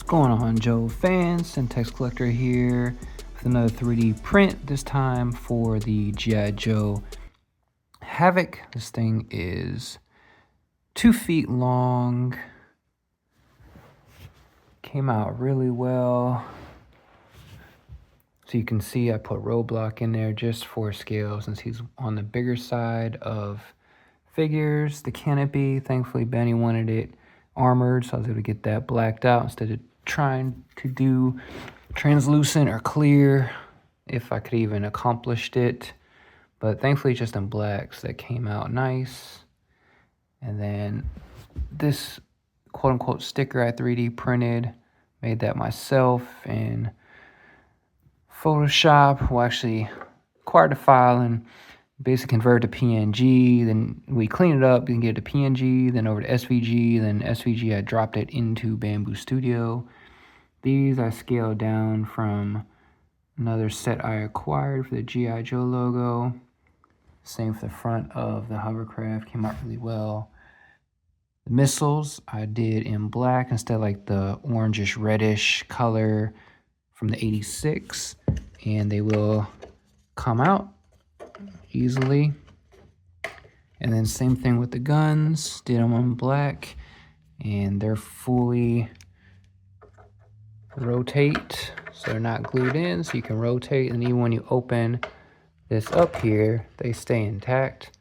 What's going on, Joe fans? Centex Collector here with another 3D print, this time for the G.I. Joe HAVOC. This thing is 2 feet long. Came out really well. So you can see I put roadblock in there just for scale since he's on the bigger side of figures. The Canopy, thankfully Benny wanted it armored, so I was able to get that blacked out instead of trying to do translucent or clear, if I could even accomplished it. But thankfully just in black, so that came out nice. And then this quote-unquote sticker I 3D printed, made that myself in Photoshop. Well, actually acquired the file and basically convert to PNG, then we clean it up and get it to PNG, then over to SVG, then SVG I dropped it into Bambu Studio. These I scaled down from another set I acquired for the G.I. Joe logo. Same for the front of the Hovercraft, came out really well. The missiles I did in black instead of like the orangish reddish color from the 86, and they will come out easily. And then same thing with the guns, did them in black, and they're fully rotate, so they're not glued in, so you can rotate, and even when you open this up here, they stay intact.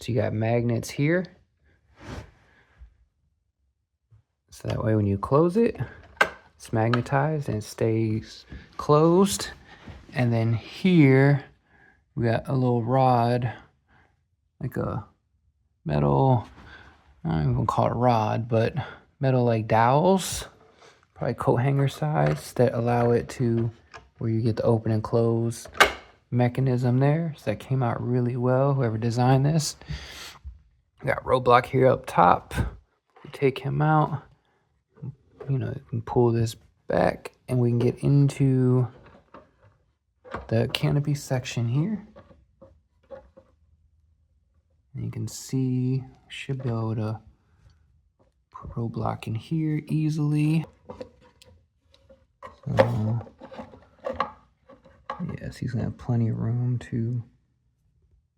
So you got magnets here, so that way when you close it, it's magnetized and it stays closed. And then here we got a little rod, like a metal, I don't even call it a rod, but metal like dowels, probably coat hanger size, that allow it to, where you get the open and close mechanism there. So that came out really well, whoever designed this. We got roadblock here up top. We take him out, you know, you can pull this back and we can get into the canopy section here. And you can see, should be able to put roadblock in here easily. So, yes, he's gonna have plenty of room to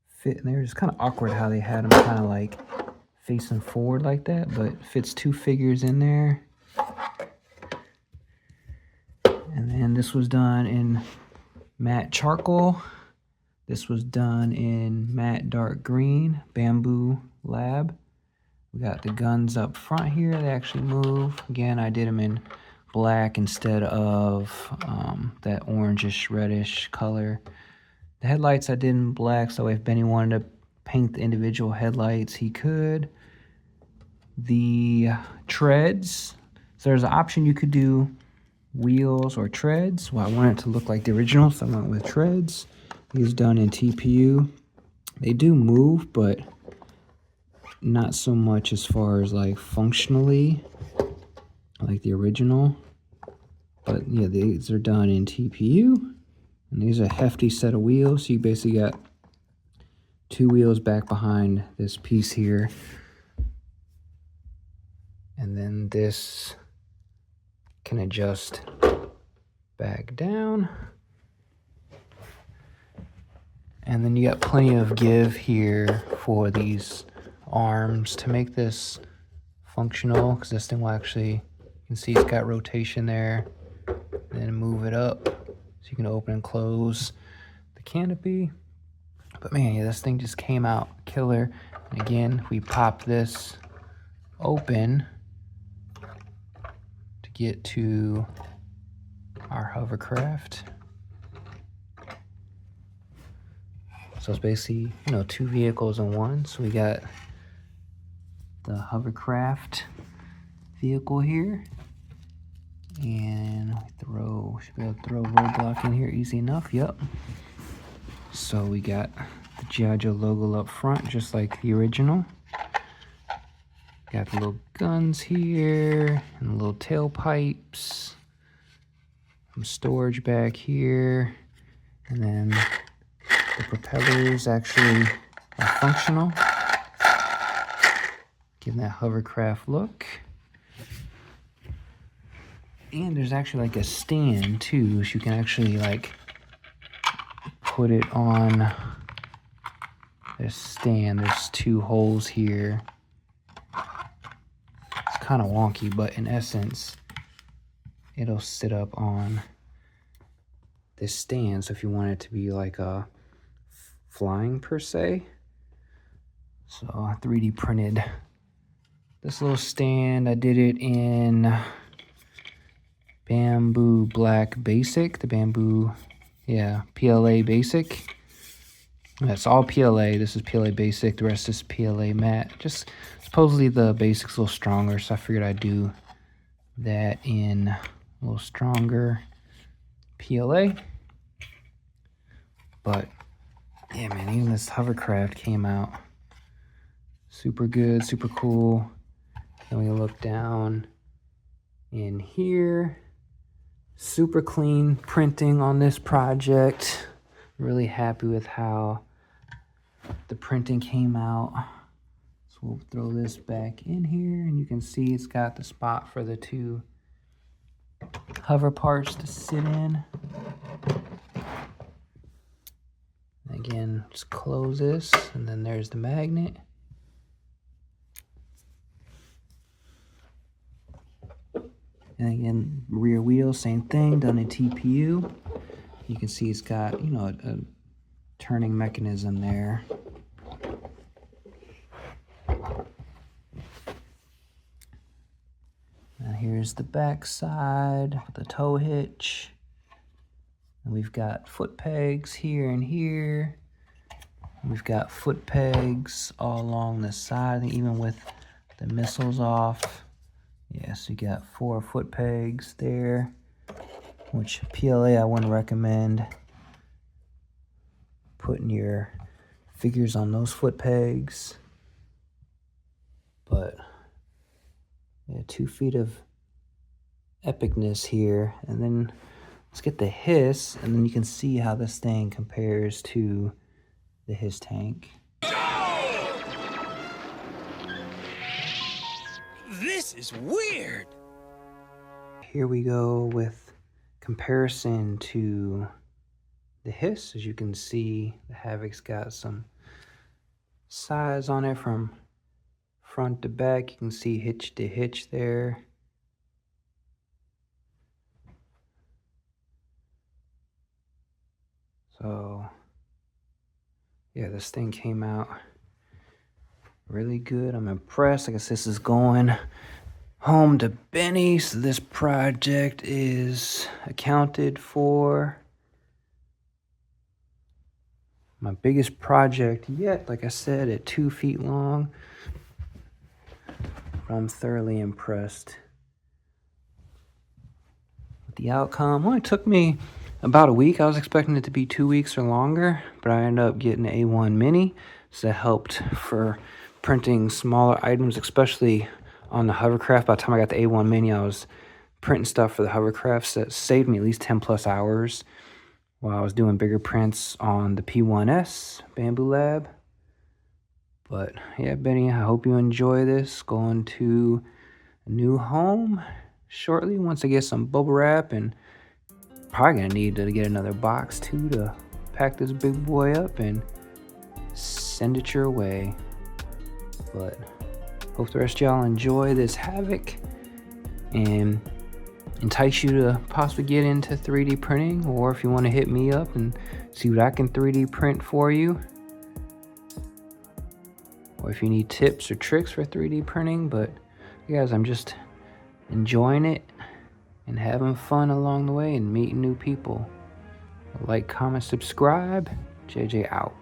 fit in there. It's kind of awkward how they had him kind of like facing forward like that, but fits 2 figures in there. And then this was done in matte charcoal. This was done in matte dark green, Bambu Lab. We got the guns up front here, they actually move. Again, I did them in black instead of that orangish reddish color. The headlights I did in black, so if Benny wanted to paint the individual headlights, he could. The treads, so there's an option you could do wheels or treads. Well, I wanted it to look like the original, so I went with treads. These done in TPU. They do move, but not so much as far as like functionally like the original. But yeah, these are done in TPU, and these are a hefty set of wheels. So you basically got 2 wheels back behind this piece here, and then this can adjust back down. And then you got plenty of give here for these arms to make this functional, because this thing will actually, you can see it's got rotation there. And then move it up so you can open and close the canopy. But man, yeah, this thing just came out killer. And again, if we pop this open to get to our hovercraft. So it's basically, you know, 2 vehicles in one. So we got the hovercraft vehicle here, and should be able to throw roadblock in here easy enough. Yep. So we got the G.I. Joe logo up front, just like the original. Got the little guns here and the little tailpipes. Some storage back here, and then the propellers actually are functional, giving that hovercraft look. And there's actually like a stand too, so you can actually like put it on this stand. There's 2 holes here. It's kind of wonky, but in essence, it'll sit up on this stand. So if you want it to be like a flying per se. So I 3D printed this little stand. I did it in Bambu Black Basic, the Bamboo, yeah, PLA Basic. That's all PLA. This is PLA Basic. The rest is PLA Matte. Just supposedly the Basic's a little stronger, so I figured I'd do that in a little stronger PLA. But yeah, man, even this Hovercraft came out super good, super cool. Then we look down in here. Super clean printing on this project. Really happy with how the printing came out. So we'll throw this back in here, and you can see it's got the spot for the 2 hover parts to sit in. Again, just close this, and then there's the magnet. And again, rear wheel, same thing, done in TPU. You can see it's got, you know, a turning mechanism there. Now here's the back side with the tow hitch. And we've got foot pegs here and here. We've got foot pegs all along the side, even with the missiles off. Yeah, so you got 4 foot pegs there, which PLA I wouldn't recommend putting your figures on those foot pegs. But yeah, 2 feet of epicness here. And then let's get the H.A.V.O.C, and then you can see how this thing compares to the H.A.V.O.C tank. This is weird. Here we go with comparison to the H.A.V.O.C. As you can see, the HAVOC's got some size on it from front to back. You can see hitch to hitch there. So yeah, this thing came out really good. I'm impressed. I guess this is going home to Benny. So this project is accounted for. My biggest project yet, like I said, at 2 feet long. But I'm thoroughly impressed with the outcome. Well, it took me about a week. I was expecting it to be 2 weeks or longer, but I ended up getting an A1 Mini. So that helped for printing smaller items, especially on the Hovercraft. By the time I got the A1 Mini, I was printing stuff for the Hovercraft. So it saved me at least 10 plus hours while I was doing bigger prints on the P1S Bambu Lab. But yeah, Benny, I hope you enjoy this. Going to a new home shortly once I get some bubble wrap, and probably gonna need to get another box too to pack this big boy up and send it your way. But hope the rest of y'all enjoy this H.A.V.O.C and entice you to possibly get into 3D printing, or if you want to hit me up and see what I can 3D print for you, or if you need tips or tricks for 3D printing. But guys, I'm just enjoying it and having fun along the way and meeting new people. Like, comment, subscribe. JJ out.